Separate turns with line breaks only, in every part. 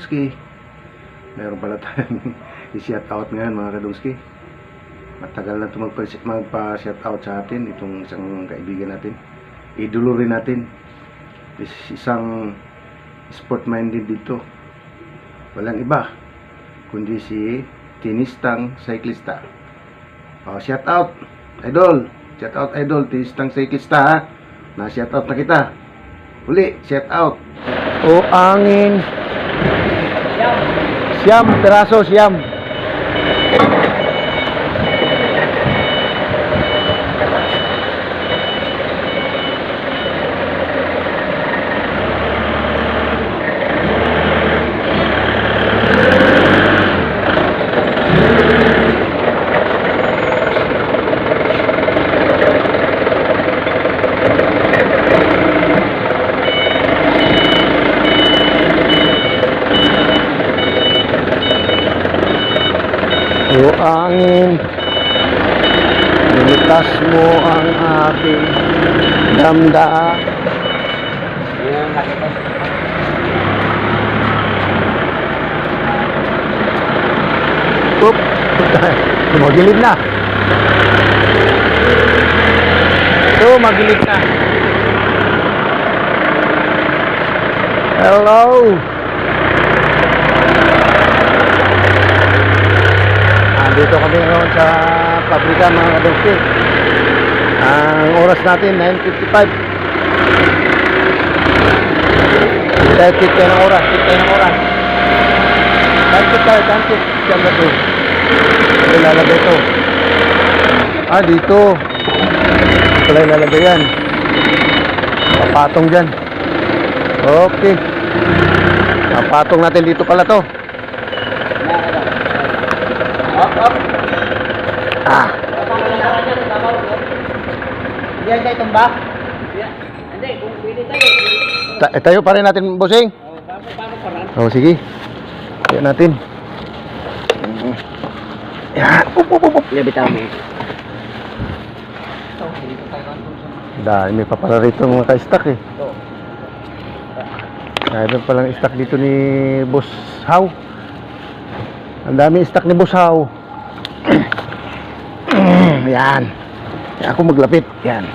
kadungski, meron pala tayong i-shout out ngayon mga kadungski. Matagal na ito magpa-shout out sa atin, itong isang kaibigan natin, idolo rin natin, isang sport minded dito, walang iba kundi si Tinistang Cyclista. Shout out idol, Tinistang Cyclista ha. Na shout out na kita uli, shout out. O angin, siyam peraso, siyam. O angin, lumitas mo ang aking damdamin. Oop, magilid na. Ito, magilid na. Hello. Dito kami ngayon sa pabrika mga kadungski. Ang oras natin 9:55. Dahil kita ng oras. Tantik siya na ito. Ilalagay ito. Dito pala ilalagay yan. Papatong dyan. Okay, papatong natin dito pala to.
Diyan tayo tumbak? Hindi, kung pwede tayo.
Tayo pa rin natin, bossing.
Paano
Sige. Tayo natin. Yan.
Bitaw mo.
Dahil may papala rito mga ka-stack eh. Dahil palang stack dito ni Boss How. Ang dami stack ni Boss How. Yan. Ako maglapit. Yan.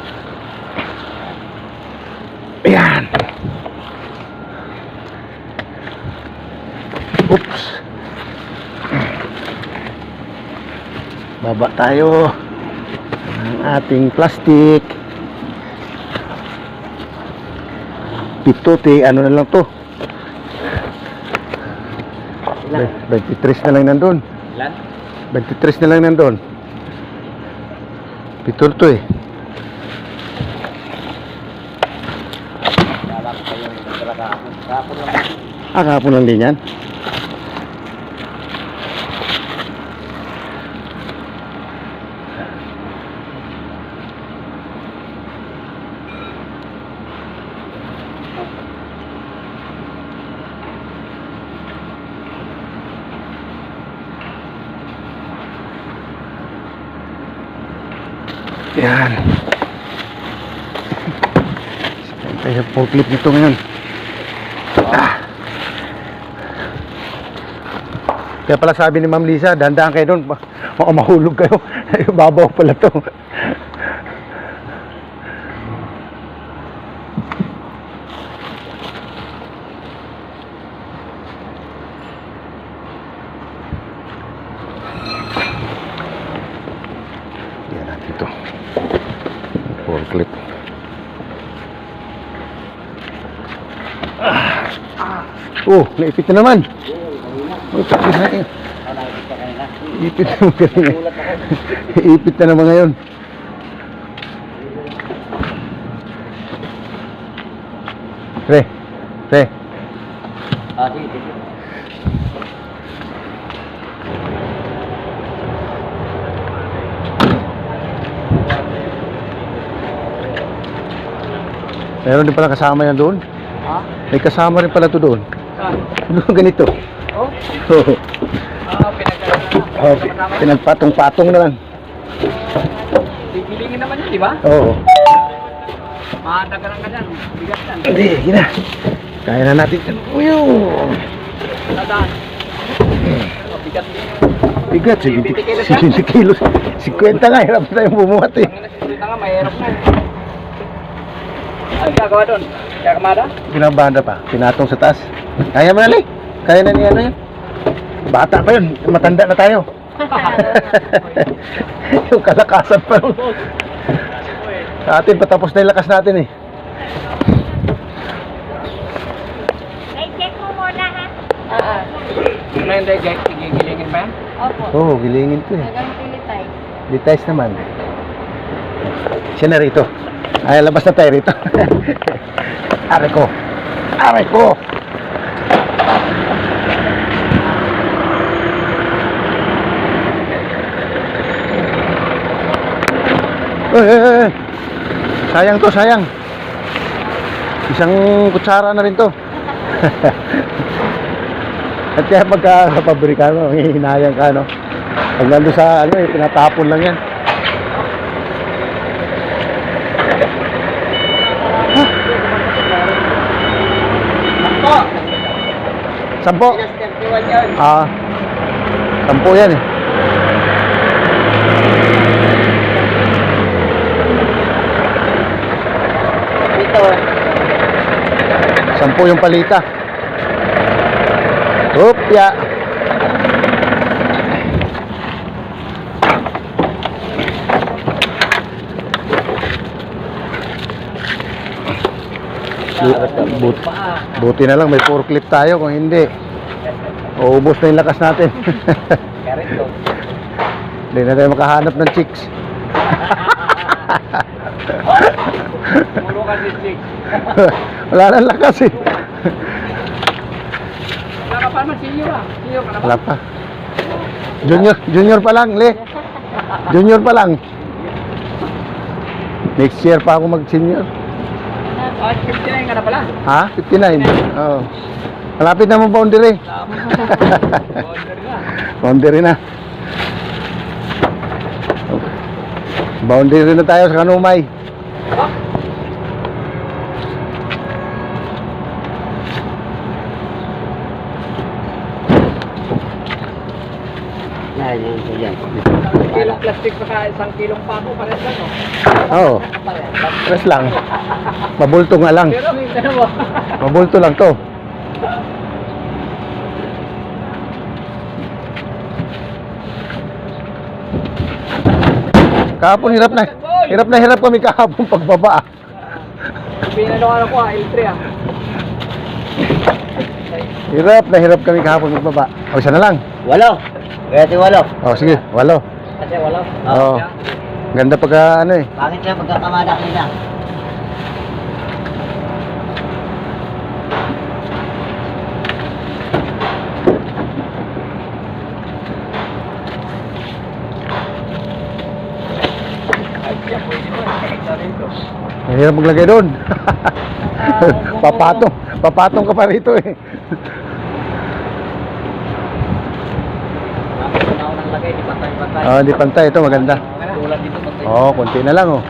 Yan. Oops. Baba tayo ng ating plastic. Pituti, ano na lang to? 23 na lang nandun.
Ilan?
23 na lang nandun. Pitol to eh. Kahapon lang din yan. Yan. Kaya forklift nito ngayon. Kaya pala sabi ni Ma'am Lisa, dandaan kayo doon, mahulog kayo. Babaw pala to. Yan natin ito. Forklift. Naipit na naman. Ipit na naman kanina. Ipit na naman ngayon. Pre.
Sige.
Meron din pala kasama yan doon.
Ha?
May kasama rin pala to doon. Ano ganito?
Oh?
Pinagpatong-patong na lang.
Pipilingin naman yun, di ba?
Oo.
Mahadagalan ka dyan. Bigat yan.
Hindi, gina. Kaya na natin. Uyong.
Nadaan. Mabigat.
Bigat, 70 kilos. 50 nga, hirap na tayong bumuhat eh.
Ang nga, mahirap na. Ano gagawa doon? Kakamada?
Pinabanda pa, pinatong sa taas. Kaya mo na, Lee. Kaya na niya ano yun. Bata pa yun, matanda na tayo. Yung kalakasan pa nun. Sa atin, patapos na yung lakas natin eh.
Check mo muna ha.
Ano yung gigilingin pa yan?
Opo.
Oo, gilingin ko eh.
Hanggang pilitay.
Details naman. Siya na rito. Ay, labas na tayo rito. Aray ko. Aray ko. Eh. Sayang to, sayang. Isang kutsara na rin to. At kaya pagka sa pabrika mo, hihinayang ka, no? Pag nandun sa, ano eh, pinatapon lang yan. Sampo.
Minus 31 yun.
Sampo yan eh.
Ito.
Sampo yung palita. Upya. Buti na lang may forklift tayo, kung hindi uubos na yung lakas natin.
Karito.
Hindi na tayo makahanap ng chicks.
Puro ka si Chick.
Wala nang lakas eh.
Wala ka pa naman, senior ah. Senior ka na ba?
Wala pa. Junior pa lang, Le. Junior pa lang. Next year pa ako mag-senior.
Ah, 59 ka na pala.
Ha? 59? Oo. Malapit na mo boundary.
Boundary na.
Boundary na. Boundary na tayo sa Kanumay.
Yan, yan. Kilong plastic pa isang kilong pako, pares lang, no?
Oo. Press lang. Mabulto nga lang.
Pero may dalawa.
Mabulto lang to. Kahapon hirap na kami kahapon pagbaba.
Pinano ko L3 ah.
Hirap kami kahapon pagbaba. O isa na lang.
8. Kaya si 8.
O sige, 8.
Kasi 8.
Oo. Ganda pagka ano eh.
Bakit siya pagkakamada kanina?
Mahirap maglagay doon. Papatong ka pa rito eh. Oh, di pantay ito, maganda.
Tulad dito pantay.
Oh, konti na lang oh.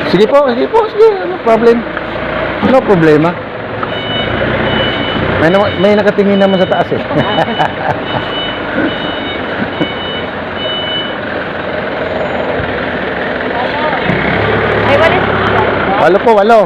Sige po, sige. Ano problem? No problema. May nakatingin naman sa taas eh.
Ay, walis.
8 po, 8.